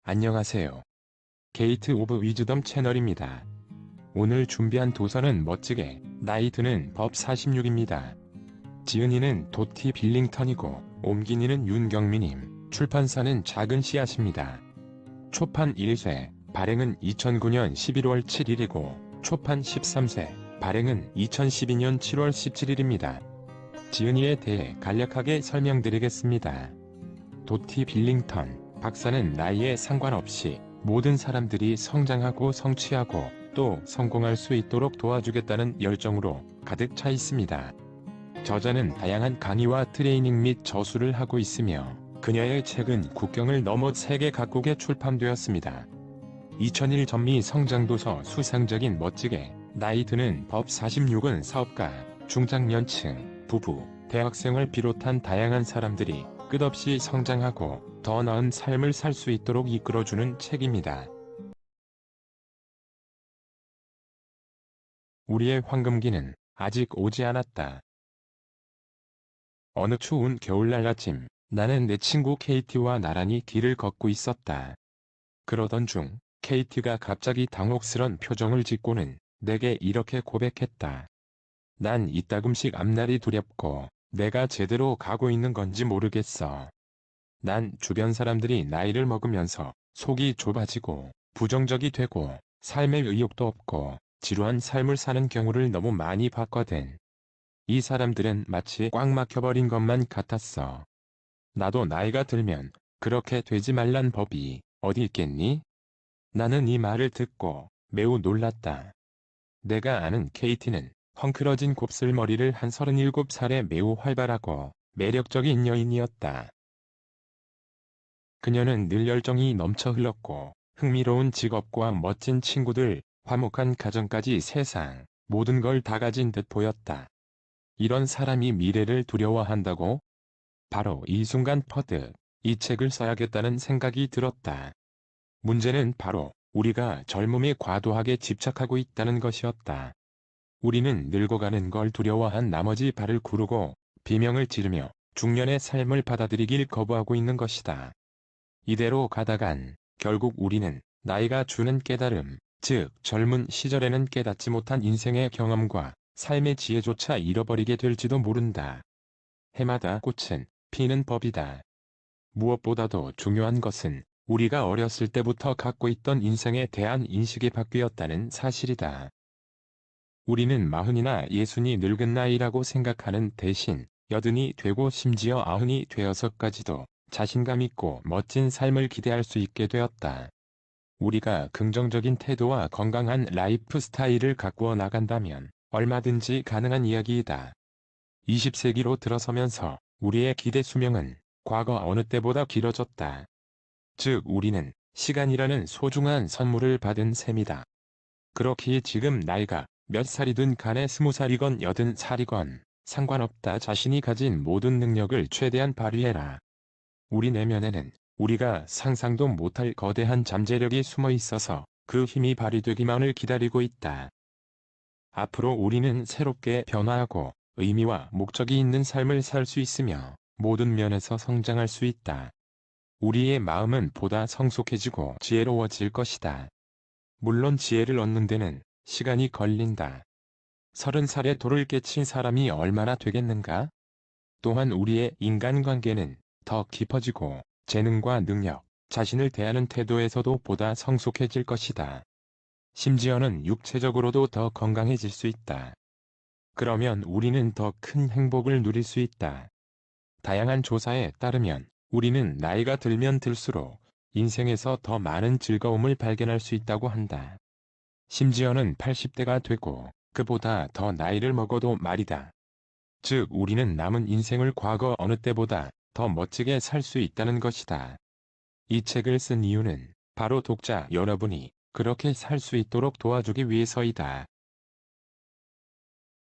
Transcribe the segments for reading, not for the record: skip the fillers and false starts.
안녕하세요. 게이트 오브 위즈덤 채널입니다. 오늘 준비한 도서는 멋지게 나이 드는 법 46입니다. 지은이는 도티 빌링턴이고 옮긴이는 윤경민님, 출판사는 작은 씨앗입니다. 초판 1쇄, 발행은 2009년 11월 7일이고 초판 13쇄, 발행은 2012년 7월 17일입니다. 지은이에 대해 간략하게 설명드리겠습니다. 도티 빌링턴 박사는 나이에 상관없이 모든 사람들이 성장하고 성취하고 또 성공할 수 있도록 도와주겠다는 열정으로 가득 차 있습니다. 저자는 다양한 강의와 트레이닝 및 저술을 하고 있으며 그녀의 책은 국경을 넘어 세계 각국에 출판되었습니다. 2001 전미 성장도서 수상적인 멋지게 나이 드는 법 46은 사업가, 중장년층, 부부, 대학생을 비롯한 다양한 사람들이 끝없이 성장하고 더 나은 삶을 살 수 있도록 이끌어주는 책입니다. 우리의 황금기는 아직 오지 않았다. 어느 추운 겨울날 아침, 나는 내 친구 케이티와 나란히 길을 걷고 있었다. 그러던 중 케이티가 갑자기 당혹스런 표정을 짓고는 내게 이렇게 고백했다. 난 이따금씩 앞날이 두렵고 내가 제대로 가고 있는 건지 모르겠어. 난 주변 사람들이 나이를 먹으면서 속이 좁아지고 부정적이 되고 삶의 의욕도 없고 지루한 삶을 사는 경우를 너무 많이 봤거든. 이 사람들은 마치 꽉 막혀버린 것만 같았어. 나도 나이가 들면 그렇게 되지 말란 법이 어디 있겠니? 나는 이 말을 듣고 매우 놀랐다. 내가 아는 케이티는 헝클어진 곱슬머리를 한 37살에 매우 활발하고 매력적인 여인이었다. 그녀는 늘 열정이 넘쳐 흘렀고 흥미로운 직업과 멋진 친구들, 화목한 가정까지 세상 모든 걸 다 가진 듯 보였다. 이런 사람이 미래를 두려워한다고? 바로 이 순간 퍼뜩 이 책을 써야겠다는 생각이 들었다. 문제는 바로 우리가 젊음에 과도하게 집착하고 있다는 것이었다. 우리는 늙어가는 걸 두려워한 나머지 발을 구르고 비명을 지르며 중년의 삶을 받아들이길 거부하고 있는 것이다. 이대로 가다간 결국 우리는 나이가 주는 깨달음, 즉 젊은 시절에는 깨닫지 못한 인생의 경험과 삶의 지혜조차 잃어버리게 될지도 모른다. 해마다 꽃은 피는 법이다. 무엇보다도 중요한 것은 우리가 어렸을 때부터 갖고 있던 인생에 대한 인식이 바뀌었다는 사실이다. 우리는 마흔이나 예순이 늙은 나이라고 생각하는 대신 여든이 되고 심지어 아흔이 되어서까지도 자신감 있고 멋진 삶을 기대할 수 있게 되었다. 우리가 긍정적인 태도와 건강한 라이프 스타일을 가꾸어 나간다면 얼마든지 가능한 이야기이다. 20세기로 들어서면서 우리의 기대 수명은 과거 어느 때보다 길어졌다. 즉 우리는 시간이라는 소중한 선물을 받은 셈이다. 그렇기에 지금 나이가 몇 살이든 간에 20살이건 80살이건 상관없다. 자신이 가진 모든 능력을 최대한 발휘해라. 우리 내면에는 우리가 상상도 못할 거대한 잠재력이 숨어 있어서 그 힘이 발휘되기만을 기다리고 있다. 앞으로 우리는 새롭게 변화하고 의미와 목적이 있는 삶을 살 수 있으며 모든 면에서 성장할 수 있다. 우리의 마음은 보다 성숙해지고 지혜로워질 것이다. 물론 지혜를 얻는 데는 시간이 걸린다. 30살에 돌을 깨친 사람이 얼마나 되겠는가? 또한 우리의 인간관계는 더 깊어지고 재능과 능력, 자신을 대하는 태도에서도 보다 성숙해질 것이다. 심지어는 육체적으로도 더 건강해질 수 있다. 그러면 우리는 더 큰 행복을 누릴 수 있다. 다양한 조사에 따르면 우리는 나이가 들면 들수록 인생에서 더 많은 즐거움을 발견할 수 있다고 한다. 심지어는 80대가 되고 그보다 더 나이를 먹어도 말이다. 즉 우리는 남은 인생을 과거 어느 때보다 더 멋지게 살 수 있다는 것이다. 이 책을 쓴 이유는 바로 독자 여러분이 그렇게 살 수 있도록 도와주기 위해서이다.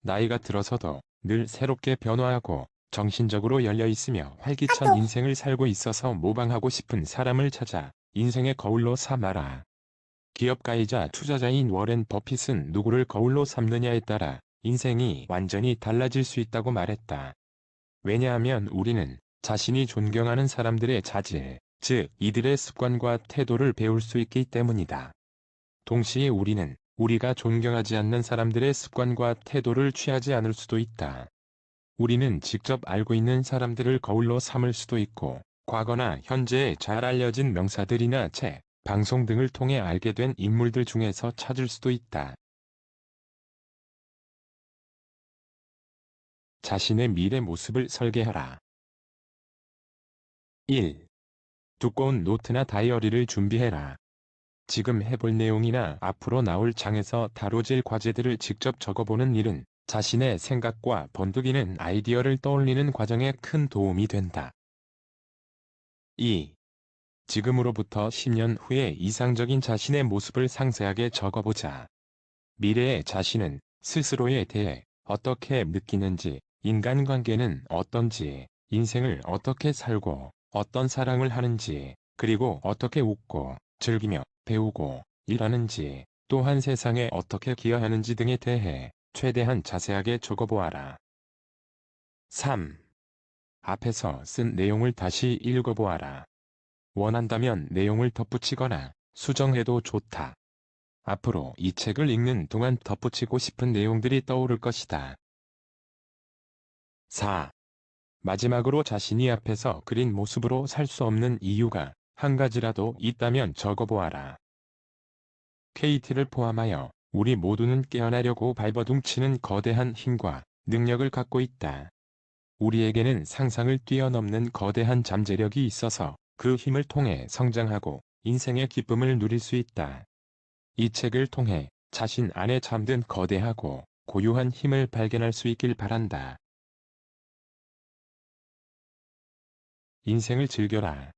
나이가 들어서도 늘 새롭게 변화하고 정신적으로 열려 있으며 활기찬 인생을 살고 있어서 모방하고 싶은 사람을 찾아 인생의 거울로 삼아라. 기업가이자 투자자인 워렌 버핏은 누구를 거울로 삼느냐에 따라 인생이 완전히 달라질 수 있다고 말했다. 왜냐하면 우리는 자신이 존경하는 사람들의 자질, 즉 이들의 습관과 태도를 배울 수 있기 때문이다. 동시에 우리는 우리가 존경하지 않는 사람들의 습관과 태도를 취하지 않을 수도 있다. 우리는 직접 알고 있는 사람들을 거울로 삼을 수도 있고, 과거나 현재에 잘 알려진 명사들이나 책, 방송 등을 통해 알게 된 인물들 중에서 찾을 수도 있다. 자신의 미래 모습을 설계하라. 1. 두꺼운 노트나 다이어리를 준비해라. 지금 해볼 내용이나 앞으로 나올 장에서 다뤄질 과제들을 직접 적어보는 일은 자신의 생각과 번뜩이는 아이디어를 떠올리는 과정에 큰 도움이 된다. 2. 지금으로부터 10년 후의 이상적인 자신의 모습을 상세하게 적어보자. 미래의 자신은 스스로에 대해 어떻게 느끼는지, 인간관계는 어떤지, 인생을 어떻게 살고, 어떤 사랑을 하는지, 그리고 어떻게 웃고, 즐기며, 배우고, 일하는지, 또한 세상에 어떻게 기여하는지 등에 대해 최대한 자세하게 적어보아라. 3. 앞에서 쓴 내용을 다시 읽어보아라. 원한다면 내용을 덧붙이거나 수정해도 좋다. 앞으로 이 책을 읽는 동안 덧붙이고 싶은 내용들이 떠오를 것이다. 4. 마지막으로 자신이 앞에서 그린 모습으로 살 수 없는 이유가 한 가지라도 있다면 적어보아라. KT를 포함하여 우리 모두는 깨어나려고 발버둥치는 거대한 힘과 능력을 갖고 있다. 우리에게는 상상을 뛰어넘는 거대한 잠재력이 있어서 그 힘을 통해 성장하고 인생의 기쁨을 누릴 수 있다. 이 책을 통해 자신 안에 잠든 거대하고 고유한 힘을 발견할 수 있길 바란다. 인생을 즐겨라.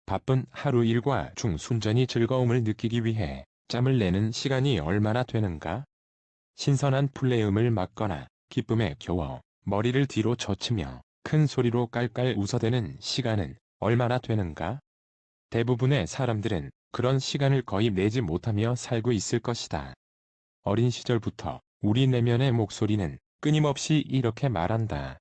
바쁜 하루 일과 중 순전히 즐거움을 느끼기 위해 짬을 내는 시간이 얼마나 되는가? 신선한 플레음을 맞거나 기쁨에 겨워 머리를 뒤로 젖히며 큰 소리로 깔깔 웃어대는 시간은 얼마나 되는가? 대부분의 사람들은 그런 시간을 거의 내지 못하며 살고 있을 것이다. 어린 시절부터 우리 내면의 목소리는 끊임없이 이렇게 말한다.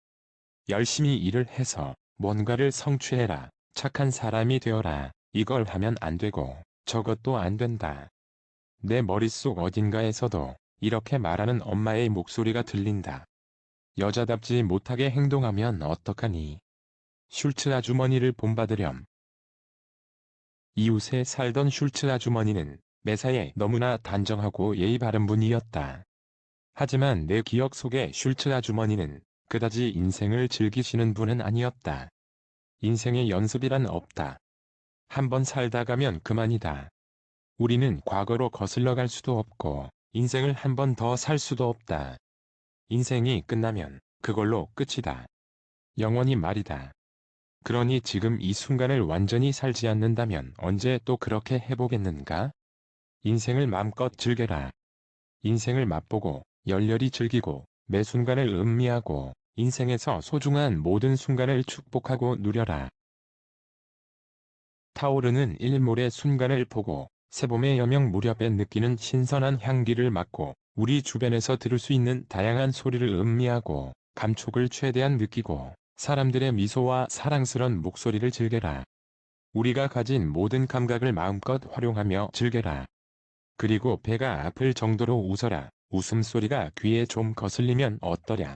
열심히 일을 해서 뭔가를 성취해라. 착한 사람이 되어라. 이걸 하면 안 되고 저것도 안 된다. 내 머릿속 어딘가에서도 이렇게 말하는 엄마의 목소리가 들린다. 여자답지 못하게 행동하면 어떡하니? 슐츠 아주머니를 본받으렴. 이웃에 살던 슐츠 아주머니는 매사에 너무나 단정하고 예의 바른 분이었다. 하지만 내 기억 속의 슐츠 아주머니는 그다지 인생을 즐기시는 분은 아니었다. 인생의 연습이란 없다. 한번 살다 가면 그만이다. 우리는 과거로 거슬러 갈 수도 없고 인생을 한 번 더 살 수도 없다. 인생이 끝나면 그걸로 끝이다. 영원히 말이다. 그러니 지금 이 순간을 완전히 살지 않는다면 언제 또 그렇게 해보겠는가? 인생을 마음껏 즐겨라. 인생을 맛보고 열렬히 즐기고 매 순간을 음미하고 인생에서 소중한 모든 순간을 축복하고 누려라. 타오르는 일몰의 순간을 보고 새봄의 여명 무렵에 느끼는 신선한 향기를 맡고 우리 주변에서 들을 수 있는 다양한 소리를 음미하고 감촉을 최대한 느끼고 사람들의 미소와 사랑스런 목소리를 즐겨라. 우리가 가진 모든 감각을 마음껏 활용하며 즐겨라. 그리고 배가 아플 정도로 웃어라. 웃음소리가 귀에 좀 거슬리면 어떠랴.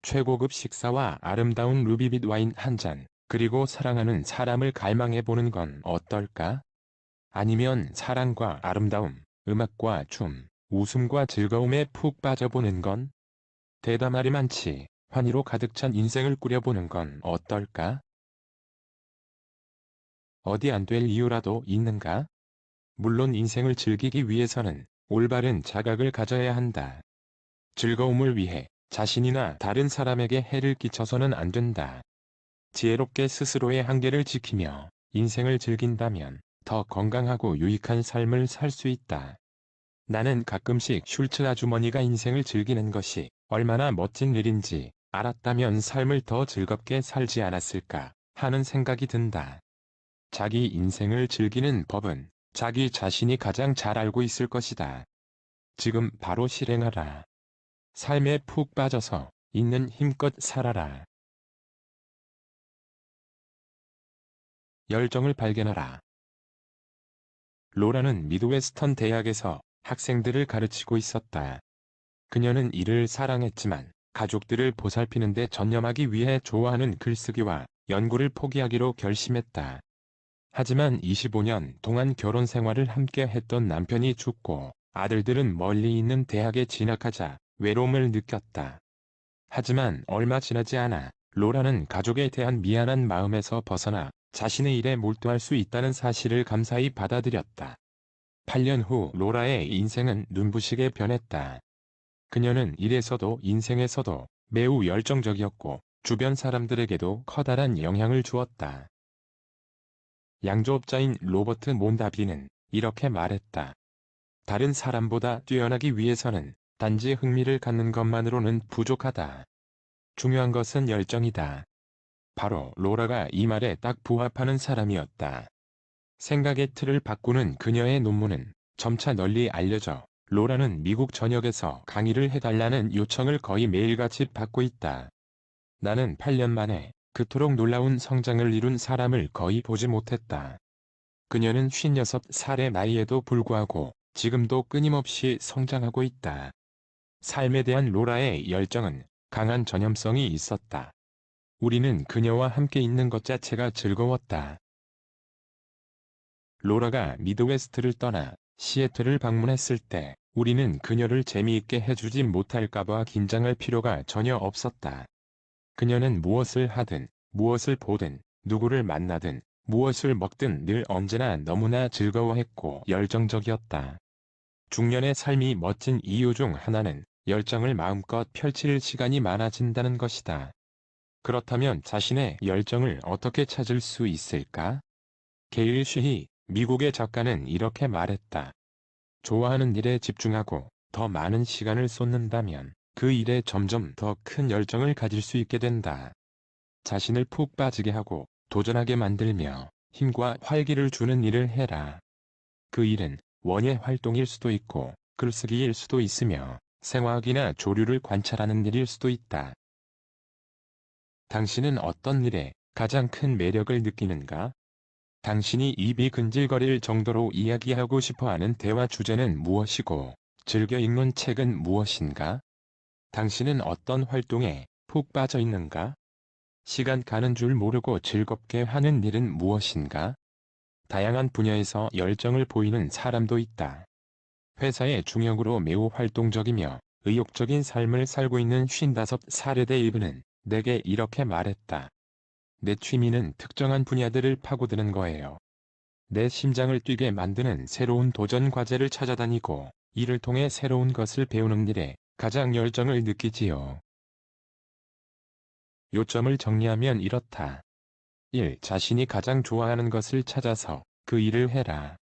최고급 식사와 아름다운 루비빛 와인 한 잔, 그리고 사랑하는 사람을 갈망해보는 건 어떨까? 아니면 사랑과 아름다움, 음악과 춤, 웃음과 즐거움에 푹 빠져보는 건? 대담하리 많지, 환희로 가득 찬 인생을 꾸려보는 건 어떨까? 어디 안 될 이유라도 있는가? 물론 인생을 즐기기 위해서는 올바른 자각을 가져야 한다. 즐거움을 위해 자신이나 다른 사람에게 해를 끼쳐서는 안 된다. 지혜롭게 스스로의 한계를 지키며 인생을 즐긴다면 더 건강하고 유익한 삶을 살 수 있다. 나는 가끔씩 슐츠 아주머니가 인생을 즐기는 것이 얼마나 멋진 일인지 알았다면 삶을 더 즐겁게 살지 않았을까 하는 생각이 든다. 자기 인생을 즐기는 법은 자기 자신이 가장 잘 알고 있을 것이다. 지금 바로 실행하라. 삶에 푹 빠져서 있는 힘껏 살아라. 열정을 발견하라. 로라는 미드웨스턴 대학에서 학생들을 가르치고 있었다. 그녀는 이를 사랑했지만 가족들을 보살피는 데 전념하기 위해 좋아하는 글쓰기와 연구를 포기하기로 결심했다. 하지만 25년 동안 결혼 생활을 함께 했던 남편이 죽고 아들들은 멀리 있는 대학에 진학하자 외로움을 느꼈다. 하지만 얼마 지나지 않아 로라는 가족에 대한 미안한 마음에서 벗어나 자신의 일에 몰두할 수 있다는 사실을 감사히 받아들였다. 8년 후 로라의 인생은 눈부시게 변했다. 그녀는 일에서도 인생에서도 매우 열정적이었고 주변 사람들에게도 커다란 영향을 주었다. 양조업자인 로버트 몬다비는 이렇게 말했다. 다른 사람보다 뛰어나기 위해서는 단지 흥미를 갖는 것만으로는 부족하다. 중요한 것은 열정이다. 바로 로라가 이 말에 딱 부합하는 사람이었다. 생각의 틀을 바꾸는 그녀의 논문은 점차 널리 알려져 로라는 미국 전역에서 강의를 해달라는 요청을 거의 매일같이 받고 있다. 나는 8년 만에 그토록 놀라운 성장을 이룬 사람을 거의 보지 못했다. 그녀는 56살의 나이에도 불구하고 지금도 끊임없이 성장하고 있다. 삶에 대한 로라의 열정은 강한 전념성이 있었다. 우리는 그녀와 함께 있는 것 자체가 즐거웠다. 로라가 미드웨스트를 떠나 시애틀을 방문했을 때 우리는 그녀를 재미있게 해주지 못할까봐 긴장할 필요가 전혀 없었다. 그녀는 무엇을 하든, 무엇을 보든, 누구를 만나든, 무엇을 먹든 늘 언제나 너무나 즐거워했고 열정적이었다. 중년의 삶이 멋진 이유 중 하나는 열정을 마음껏 펼칠 시간이 많아진다는 것이다. 그렇다면 자신의 열정을 어떻게 찾을 수 있을까? 게일 쉬히, 미국의 작가는 이렇게 말했다. 좋아하는 일에 집중하고 더 많은 시간을 쏟는다면 그 일에 점점 더 큰 열정을 가질 수 있게 된다. 자신을 푹 빠지게 하고 도전하게 만들며 힘과 활기를 주는 일을 해라. 그 일은 원예 활동일 수도 있고 글쓰기일 수도 있으며 생화학이나 조류를 관찰하는 일일 수도 있다. 당신은 어떤 일에 가장 큰 매력을 느끼는가? 당신이 입이 근질거릴 정도로 이야기하고 싶어하는 대화 주제는 무엇이고 즐겨 읽는 책은 무엇인가? 당신은 어떤 활동에 푹 빠져 있는가? 시간 가는 줄 모르고 즐겁게 하는 일은 무엇인가? 다양한 분야에서 열정을 보이는 사람도 있다. 회사의 중역으로 매우 활동적이며 의욕적인 삶을 살고 있는 55살의 이브는 내게 이렇게 말했다. 내 취미는 특정한 분야들을 파고드는 거예요. 내 심장을 뛰게 만드는 새로운 도전 과제를 찾아다니고 이를 통해 새로운 것을 배우는 일에 가장 열정을 느끼지요. 요점을 정리하면 이렇다. 1. 자신이 가장 좋아하는 것을 찾아서 그 일을 해라.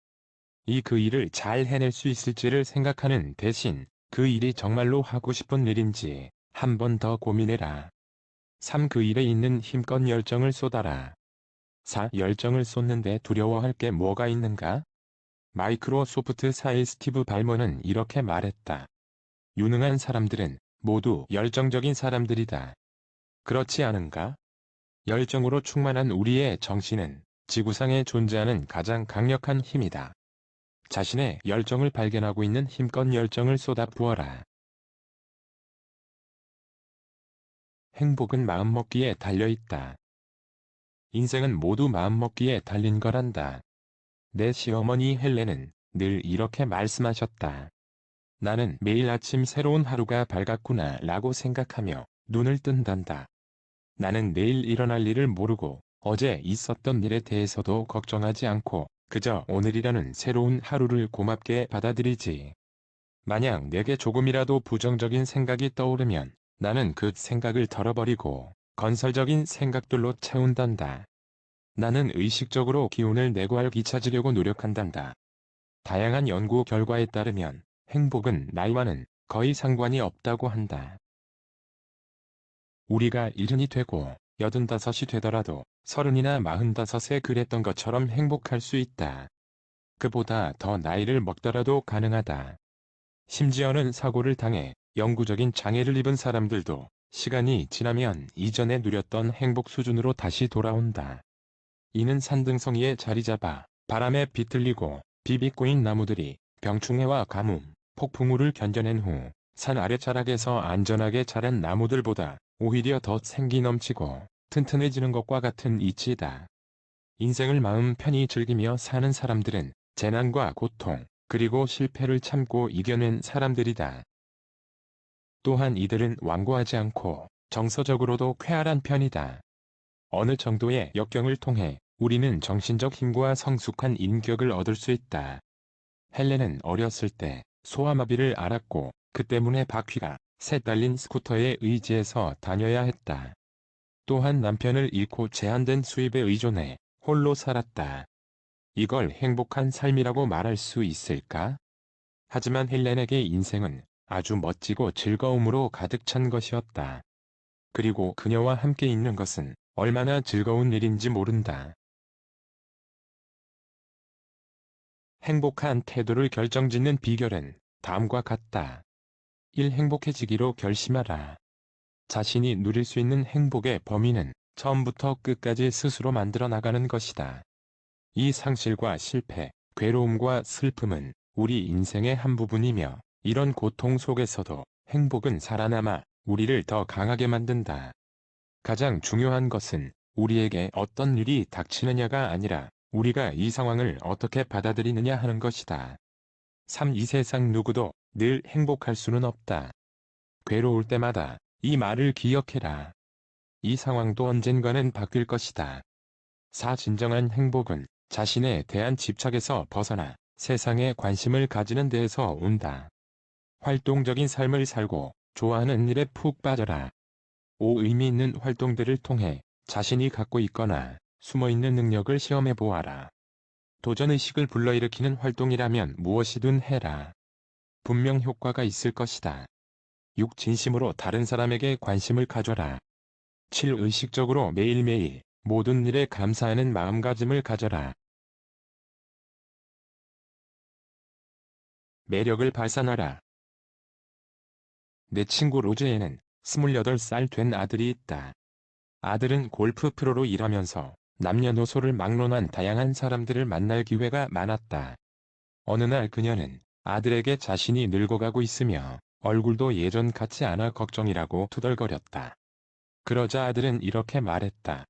2. 그 일을 잘 해낼 수 있을지를 생각하는 대신 그 일이 정말로 하고 싶은 일인지 한 번 더 고민해라. 3. 그 일에 있는 힘껏 열정을 쏟아라. 4. 열정을 쏟는데 두려워할 게 뭐가 있는가? 마이크로소프트사의 스티브 발머는 이렇게 말했다. 유능한 사람들은 모두 열정적인 사람들이다. 그렇지 않은가? 열정으로 충만한 우리의 정신은 지구상에 존재하는 가장 강력한 힘이다. 자신의 열정을 발견하고 있는 힘껏 열정을 쏟아부어라. 행복은 마음먹기에 달려있다. 인생은 모두 마음먹기에 달린 거란다. 내 시어머니 헬렌은 늘 이렇게 말씀하셨다. 나는 매일 아침 새로운 하루가 밝았구나 라고 생각하며 눈을 뜬단다. 나는 내일 일어날 일을 모르고 어제 있었던 일에 대해서도 걱정하지 않고 그저 오늘이라는 새로운 하루를 고맙게 받아들이지. 만약 내게 조금이라도 부정적인 생각이 떠오르면 나는 그 생각을 덜어버리고 건설적인 생각들로 채운단다. 나는 의식적으로 기운을 내고알기 찾으려고 노력한단다. 다양한 연구 결과에 따르면 행복은 나이와는 거의 상관이 없다고 한다. 우리가 70이 되고 85이 되더라도 30이나 45에 그랬던 것처럼 행복할 수 있다. 그보다 더 나이를 먹더라도 가능하다. 심지어는 사고를 당해 영구적인 장애를 입은 사람들도 시간이 지나면 이전에 누렸던 행복 수준으로 다시 돌아온다. 이는 산등성이에 자리잡아 바람에 비틀리고 비비 꼬인 나무들이 병충해와 가뭄, 폭풍우를 견뎌낸 후 산 아래자락에서 안전하게 자란 나무들보다 오히려 더 생기 넘치고 튼튼해지는 것과 같은 이치다. 인생을 마음 편히 즐기며 사는 사람들은 재난과 고통, 그리고 실패를 참고 이겨낸 사람들이다. 또한 이들은 완고하지 않고 정서적으로도 쾌활한 편이다. 어느 정도의 역경을 통해 우리는 정신적 힘과 성숙한 인격을 얻을 수 있다. 헬렌은 어렸을 때 소아마비를 앓았고 그 때문에 바퀴가 새 달린 스쿠터에 의지해서 다녀야 했다. 또한 남편을 잃고 제한된 수입에 의존해 홀로 살았다. 이걸 행복한 삶이라고 말할 수 있을까? 하지만 헬렌에게 인생은 아주 멋지고 즐거움으로 가득 찬 것이었다. 그리고 그녀와 함께 있는 것은 얼마나 즐거운 일인지 모른다. 행복한 태도를 결정짓는 비결은 다음과 같다. 1. 행복해지기로 결심하라. 자신이 누릴 수 있는 행복의 범위는 처음부터 끝까지 스스로 만들어 나가는 것이다. 이 상실과 실패, 괴로움과 슬픔은 우리 인생의 한 부분이며 이런 고통 속에서도 행복은 살아남아 우리를 더 강하게 만든다. 가장 중요한 것은 우리에게 어떤 일이 닥치느냐가 아니라 우리가 이 상황을 어떻게 받아들이느냐 하는 것이다. 3. 이 세상 누구도 늘 행복할 수는 없다. 괴로울 때마다 이 말을 기억해라. 이 상황도 언젠가는 바뀔 것이다. 4. 진정한 행복은 자신에 대한 집착에서 벗어나 세상에 관심을 가지는 데에서 온다. 활동적인 삶을 살고 좋아하는 일에 푹 빠져라. 5. 의미 있는 활동들을 통해 자신이 갖고 있거나 숨어있는 능력을 시험해 보아라. 도전의식을 불러일으키는 활동이라면 무엇이든 해라. 분명 효과가 있을 것이다. 6. 진심으로 다른 사람에게 관심을 가져라. 7. 의식적으로 매일매일 모든 일에 감사하는 마음가짐을 가져라. 매력을 발산하라. 내 친구 로즈에는 28살 된 아들이 있다. 아들은 골프 프로로 일하면서 남녀노소를 막론한 다양한 사람들을 만날 기회가 많았다. 어느 날 그녀는 아들에게 자신이 늙어가고 있으며 얼굴도 예전 같지 않아 걱정이라고 투덜거렸다. 그러자 아들은 이렇게 말했다.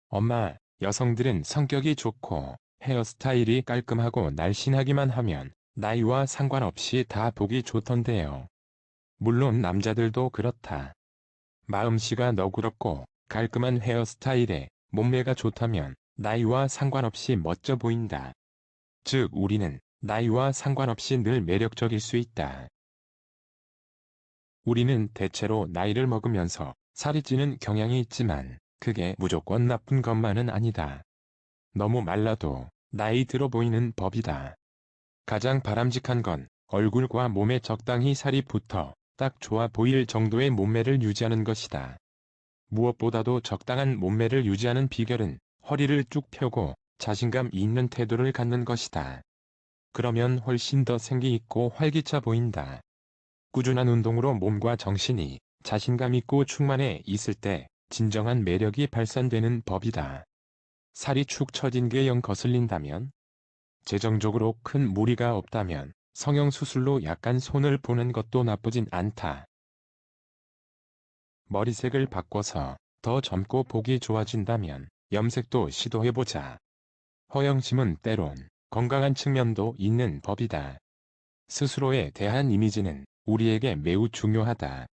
엄마, 여성들은 성격이 좋고 헤어스타일이 깔끔하고 날씬하기만 하면 나이와 상관없이 다 보기 좋던데요. 물론 남자들도 그렇다. 마음씨가 너그럽고 깔끔한 헤어스타일에 몸매가 좋다면 나이와 상관없이 멋져 보인다. 즉 우리는 나이와 상관없이 늘 매력적일 수 있다. 우리는 대체로 나이를 먹으면서 살이 찌는 경향이 있지만 그게 무조건 나쁜 것만은 아니다. 너무 말라도 나이 들어 보이는 법이다. 가장 바람직한 건 얼굴과 몸에 적당히 살이 붙어 딱 좋아 보일 정도의 몸매를 유지하는 것이다. 무엇보다도 적당한 몸매를 유지하는 비결은 허리를 쭉 펴고 자신감 있는 태도를 갖는 것이다. 그러면 훨씬 더 생기 있고 활기차 보인다. 꾸준한 운동으로 몸과 정신이 자신감 있고 충만해 있을 때 진정한 매력이 발산되는 법이다. 살이 축 처진 게 영 거슬린다면? 재정적으로 큰 무리가 없다면 성형수술로 약간 손을 보는 것도 나쁘진 않다. 머리색을 바꿔서 더 젊고 보기 좋아진다면 염색도 시도해보자. 허영심은 때론 건강한 측면도 있는 법이다. 스스로에 대한 이미지는 우리에게 매우 중요하다.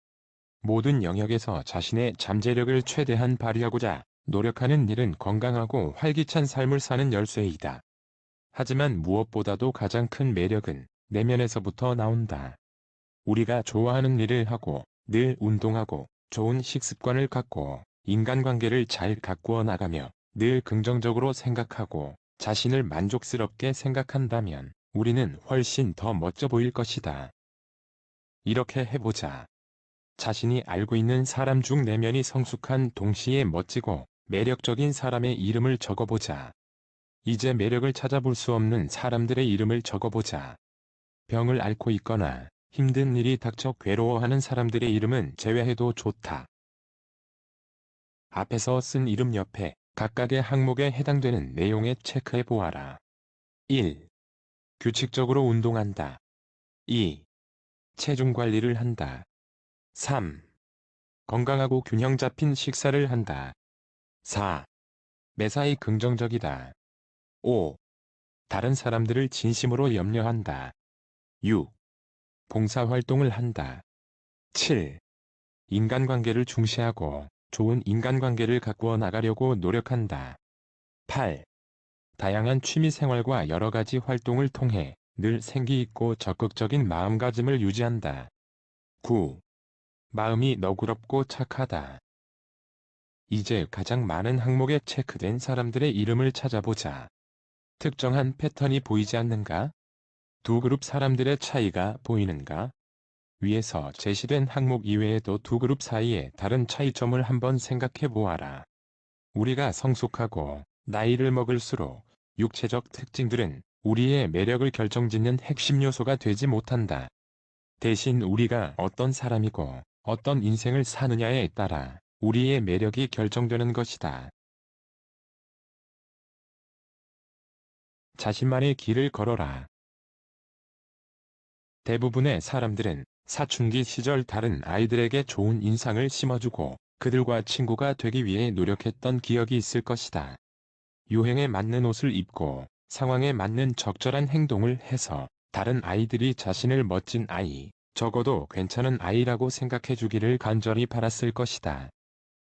모든 영역에서 자신의 잠재력을 최대한 발휘하고자 노력하는 일은 건강하고 활기찬 삶을 사는 열쇠이다. 하지만 무엇보다도 가장 큰 매력은 내면에서부터 나온다. 우리가 좋아하는 일을 하고 늘 운동하고 좋은 식습관을 갖고 인간관계를 잘 가꾸어 나가며 늘 긍정적으로 생각하고 자신을 만족스럽게 생각한다면 우리는 훨씬 더 멋져 보일 것이다. 이렇게 해보자. 자신이 알고 있는 사람 중 내면이 성숙한 동시에 멋지고 매력적인 사람의 이름을 적어보자. 이제 매력을 찾아볼 수 없는 사람들의 이름을 적어보자. 병을 앓고 있거나 힘든 일이 닥쳐 괴로워하는 사람들의 이름은 제외해도 좋다. 앞에서 쓴 이름 옆에 각각의 항목에 해당되는 내용에 체크해 보아라. 1. 규칙적으로 운동한다. 2. 체중 관리를 한다. 3. 건강하고 균형 잡힌 식사를 한다. 4. 매사에 긍정적이다. 5. 다른 사람들을 진심으로 염려한다. 6. 봉사활동을 한다. 7. 인간관계를 중시하고 좋은 인간관계를 가꾸어 나가려고 노력한다. 8. 다양한 취미생활과 여러가지 활동을 통해 늘 생기있고 적극적인 마음가짐을 유지한다. 9. 마음이 너그럽고 착하다. 이제 가장 많은 항목에 체크된 사람들의 이름을 찾아보자. 특정한 패턴이 보이지 않는가? 두 그룹 사람들의 차이가 보이는가? 위에서 제시된 항목 이외에도 두 그룹 사이의 다른 차이점을 한번 생각해 보아라. 우리가 성숙하고 나이를 먹을수록 육체적 특징들은 우리의 매력을 결정짓는 핵심 요소가 되지 못한다. 대신 우리가 어떤 사람이고 어떤 인생을 사느냐에 따라 우리의 매력이 결정되는 것이다. 자신만의 길을 걸어라. 대부분의 사람들은 사춘기 시절 다른 아이들에게 좋은 인상을 심어주고 그들과 친구가 되기 위해 노력했던 기억이 있을 것이다. 유행에 맞는 옷을 입고 상황에 맞는 적절한 행동을 해서 다른 아이들이 자신을 멋진 아이, 적어도 괜찮은 아이라고 생각해 주기를 간절히 바랐을 것이다.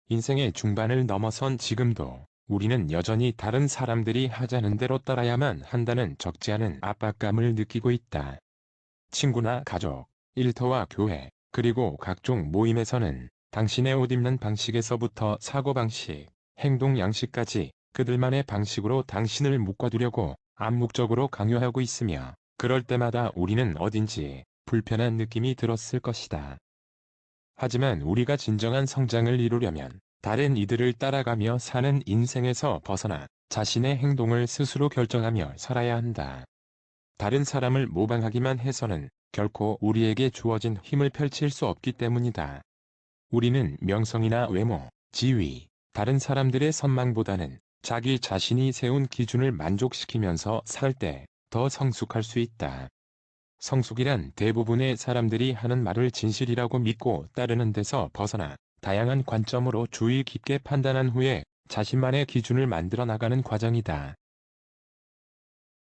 인생의 중반을 넘어선 지금도 우리는 여전히 다른 사람들이 하자는 대로 따라야만 한다는 적지 않은 압박감을 느끼고 있다. 친구나 가족, 일터와 교회, 그리고 각종 모임에서는 당신의 옷 입는 방식에서부터 사고방식, 행동 양식까지 그들만의 방식으로 당신을 묶어두려고 암묵적으로 강요하고 있으며 그럴 때마다 우리는 어딘지 불편한 느낌이 들었을 것이다. 하지만 우리가 진정한 성장을 이루려면 다른 이들을 따라가며 사는 인생에서 벗어나 자신의 행동을 스스로 결정하며 살아야 한다. 다른 사람을 모방하기만 해서는 결코 우리에게 주어진 힘을 펼칠 수 없기 때문이다. 우리는 명성이나 외모, 지위, 다른 사람들의 선망보다는 자기 자신이 세운 기준을 만족시키면서 살 때 더 성숙할 수 있다. 성숙이란 대부분의 사람들이 하는 말을 진실이라고 믿고 따르는 데서 벗어나 다양한 관점으로 주의 깊게 판단한 후에 자신만의 기준을 만들어 나가는 과정이다.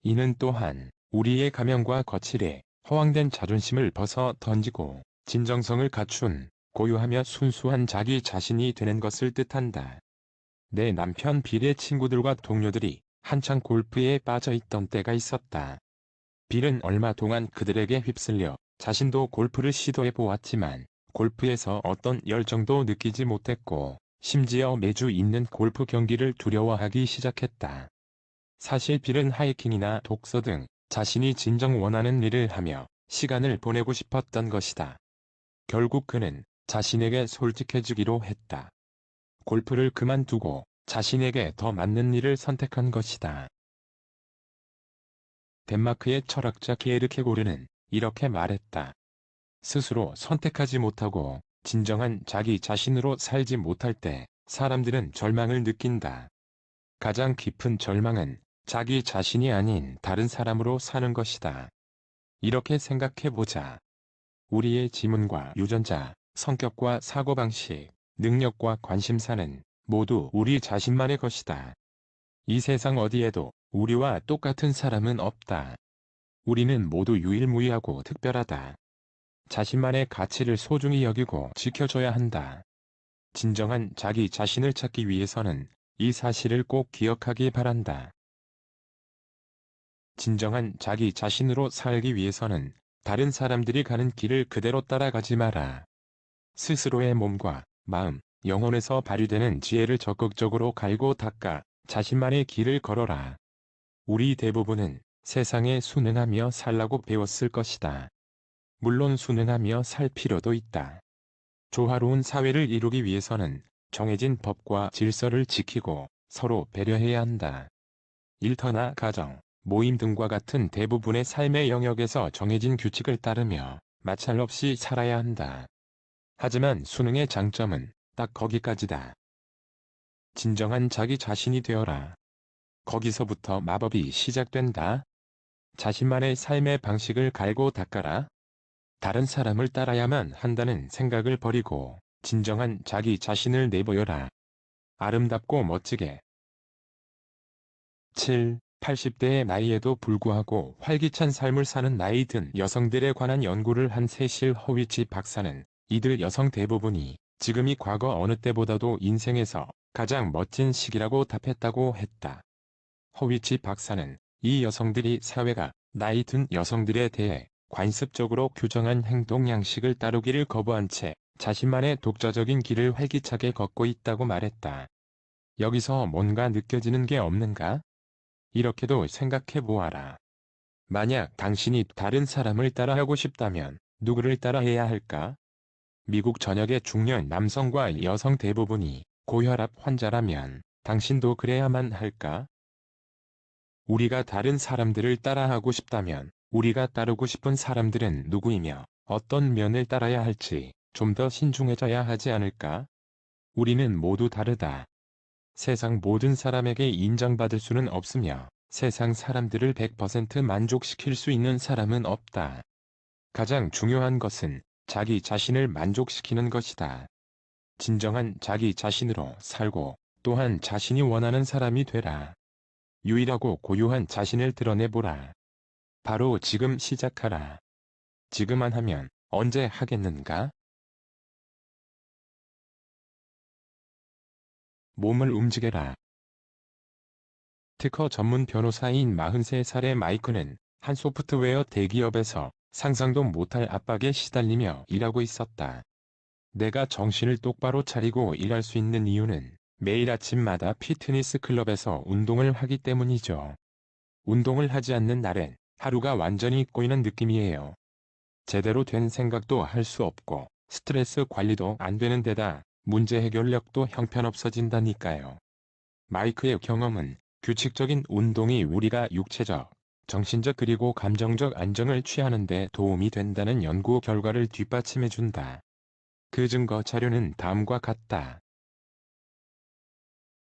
이는 또한 우리의 가면과 거칠에 허황된 자존심을 벗어 던지고 진정성을 갖춘 고요하며 순수한 자기 자신이 되는 것을 뜻한다. 내 남편 빌의 친구들과 동료들이 한창 골프에 빠져 있던 때가 있었다. 빌은 얼마 동안 그들에게 휩쓸려 자신도 골프를 시도해 보았지만 골프에서 어떤 열정도 느끼지 못했고 심지어 매주 있는 골프 경기를 두려워하기 시작했다. 사실 빌은 하이킹이나 독서 등 자신이 진정 원하는 일을 하며 시간을 보내고 싶었던 것이다. 결국 그는 자신에게 솔직해지기로 했다. 골프를 그만두고 자신에게 더 맞는 일을 선택한 것이다. 덴마크의 철학자 게르케고르는 이렇게 말했다. 스스로 선택하지 못하고 진정한 자기 자신으로 살지 못할 때 사람들은 절망을 느낀다. 가장 깊은 절망은 자기 자신이 아닌 다른 사람으로 사는 것이다. 이렇게 생각해보자. 우리의 지문과 유전자, 성격과 사고방식, 능력과 관심사는 모두 우리 자신만의 것이다. 이 세상 어디에도 우리와 똑같은 사람은 없다. 우리는 모두 유일무이하고 특별하다. 자신만의 가치를 소중히 여기고 지켜줘야 한다. 진정한 자기 자신을 찾기 위해서는 이 사실을 꼭 기억하기 바란다. 진정한 자기 자신으로 살기 위해서는 다른 사람들이 가는 길을 그대로 따라가지 마라. 스스로의 몸과 마음, 영혼에서 발휘되는 지혜를 적극적으로 갈고 닦아 자신만의 길을 걸어라. 우리 대부분은 세상에 순응하며 살라고 배웠을 것이다. 물론 순응하며 살 필요도 있다. 조화로운 사회를 이루기 위해서는 정해진 법과 질서를 지키고 서로 배려해야 한다. 일터나 가정, 모임 등과 같은 대부분의 삶의 영역에서 정해진 규칙을 따르며 마찰 없이 살아야 한다. 하지만 순응의 장점은 딱 거기까지다. 진정한 자기 자신이 되어라. 거기서부터 마법이 시작된다. 자신만의 삶의 방식을 갈고 닦아라. 다른 사람을 따라야만 한다는 생각을 버리고 진정한 자기 자신을 내보여라. 아름답고 멋지게. 7. 80대의 나이에도 불구하고 활기찬 삶을 사는 나이 든 여성들에 관한 연구를 한 세실 허위치 박사는 이들 여성 대부분이 지금이 과거 어느 때보다도 인생에서 가장 멋진 시기라고 답했다고 했다. 허위치 박사는 이 여성들이 사회가 나이 든 여성들에 대해 관습적으로 규정한 행동 양식을 따르기를 거부한 채 자신만의 독자적인 길을 활기차게 걷고 있다고 말했다. 여기서 뭔가 느껴지는 게 없는가? 이렇게도 생각해 보아라. 만약 당신이 다른 사람을 따라하고 싶다면 누구를 따라해야 할까? 미국 전역의 중년 남성과 여성 대부분이 고혈압 환자라면 당신도 그래야만 할까? 우리가 다른 사람들을 따라하고 싶다면 우리가 따르고 싶은 사람들은 누구이며 어떤 면을 따라야 할지 좀 더 신중해져야 하지 않을까? 우리는 모두 다르다. 세상 모든 사람에게 인정받을 수는 없으며 세상 사람들을 100% 만족시킬 수 있는 사람은 없다. 가장 중요한 것은 자기 자신을 만족시키는 것이다. 진정한 자기 자신으로 살고 또한 자신이 원하는 사람이 되라. 유일하고 고유한 자신을 드러내보라. 바로 지금 시작하라. 지금 안 하면 언제 하겠는가? 몸을 움직여라. 특허 전문 변호사인 43살의 마이크는 한 소프트웨어 대기업에서 상상도 못할 압박에 시달리며 일하고 있었다. 내가 정신을 똑바로 차리고 일할 수 있는 이유는 매일 아침마다 피트니스 클럽에서 운동을 하기 때문이죠. 운동을 하지 않는 날엔 하루가 완전히 꼬이는 느낌이에요. 제대로 된 생각도 할 수 없고 스트레스 관리도 안 되는 데다 문제 해결력도 형편없어진다니까요. 마이크의 경험은 규칙적인 운동이 우리가 육체적, 정신적 그리고 감정적 안정을 취하는 데 도움이 된다는 연구 결과를 뒷받침해준다. 그 증거 자료는 다음과 같다.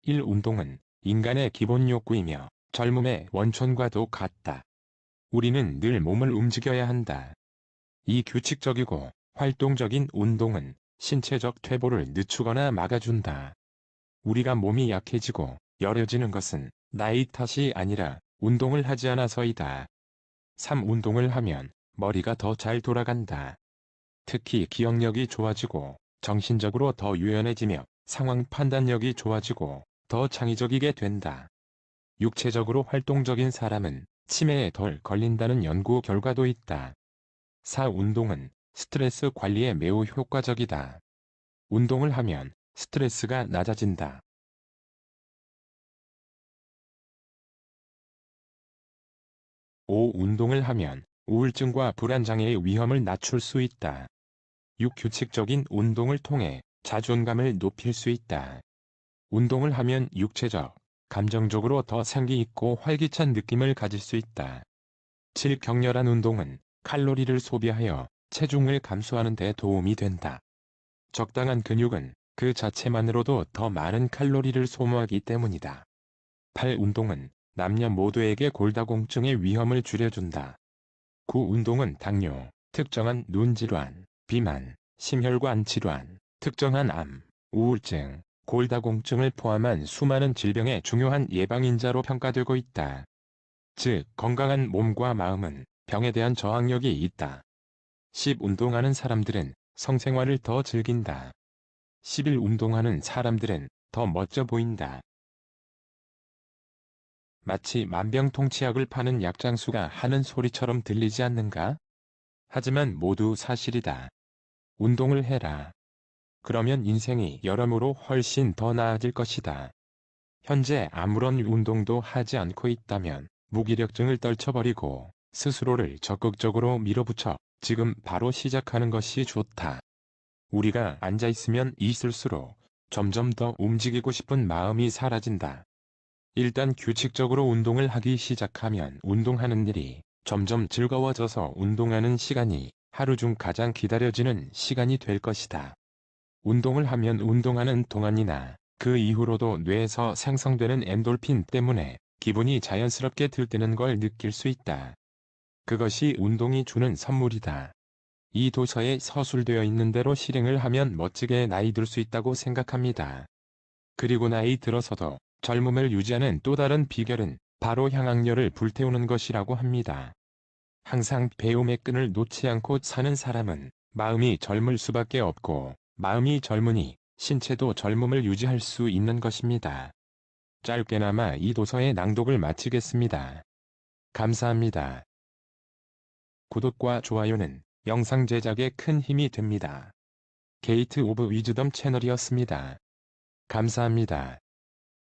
1. 운동은 인간의 기본 욕구이며 젊음의 원천과도 같다. 우리는 늘 몸을 움직여야 한다. 이 규칙적이고 활동적인 운동은 신체적 퇴보를 늦추거나 막아준다. 우리가 몸이 약해지고 여려지는 것은 나이 탓이 아니라 운동을 하지 않아서이다. 3. 운동을 하면 머리가 더 잘 돌아간다. 특히 기억력이 좋아지고 정신적으로 더 유연해지며 상황 판단력이 좋아지고 더 창의적이게 된다. 육체적으로 활동적인 사람은 치매에 덜 걸린다는 연구 결과도 있다. 4. 운동은 스트레스 관리에 매우 효과적이다. 운동을 하면 스트레스가 낮아진다. 5. 운동을 하면 우울증과 불안장애의 위험을 낮출 수 있다. 6. 규칙적인 운동을 통해 자존감을 높일 수 있다. 운동을 하면 육체적, 감정적으로 더 생기 있고 활기찬 느낌을 가질 수 있다. 7. 격렬한 운동은 칼로리를 소비하여 체중을 감소하는 데 도움이 된다. 적당한 근육은 그 자체만으로도 더 많은 칼로리를 소모하기 때문이다. 8. 운동은 남녀 모두에게 골다공증의 위험을 줄여준다. 9. 운동은 당뇨, 특정한 눈질환, 비만, 심혈관 질환, 특정한 암, 우울증, 골다공증을 포함한 수많은 질병의 중요한 예방인자로 평가되고 있다. 즉, 건강한 몸과 마음은 병에 대한 저항력이 있다. 10. 운동하는 사람들은 성생활을 더 즐긴다. 11. 운동하는 사람들은 더 멋져 보인다. 마치 만병통치약을 파는 약장수가 하는 소리처럼 들리지 않는가? 하지만 모두 사실이다. 운동을 해라. 그러면 인생이 여러모로 훨씬 더 나아질 것이다. 현재 아무런 운동도 하지 않고 있다면 무기력증을 떨쳐버리고 스스로를 적극적으로 밀어붙여 지금 바로 시작하는 것이 좋다. 우리가 앉아있으면 있을수록 점점 더 움직이고 싶은 마음이 사라진다. 일단 규칙적으로 운동을 하기 시작하면 운동하는 일이 점점 즐거워져서 운동하는 시간이 하루 중 가장 기다려지는 시간이 될 것이다. 운동을 하면 운동하는 동안이나 그 이후로도 뇌에서 생성되는 엔돌핀 때문에 기분이 자연스럽게 들뜨는 걸 느낄 수 있다. 그것이 운동이 주는 선물이다. 이 도서에 서술되어 있는 대로 실행을 하면 멋지게 나이 들 수 있다고 생각합니다. 그리고 나이 들어서도 젊음을 유지하는 또 다른 비결은 바로 향학열을 불태우는 것이라고 합니다. 항상 배움의 끈을 놓지 않고 사는 사람은 마음이 젊을 수밖에 없고, 마음이 젊으니 신체도 젊음을 유지할 수 있는 것입니다. 짧게나마 이 도서의 낭독을 마치겠습니다. 감사합니다. 구독과 좋아요는 영상 제작에 큰 힘이 됩니다. 게이트 오브 위즈덤 채널이었습니다. 감사합니다.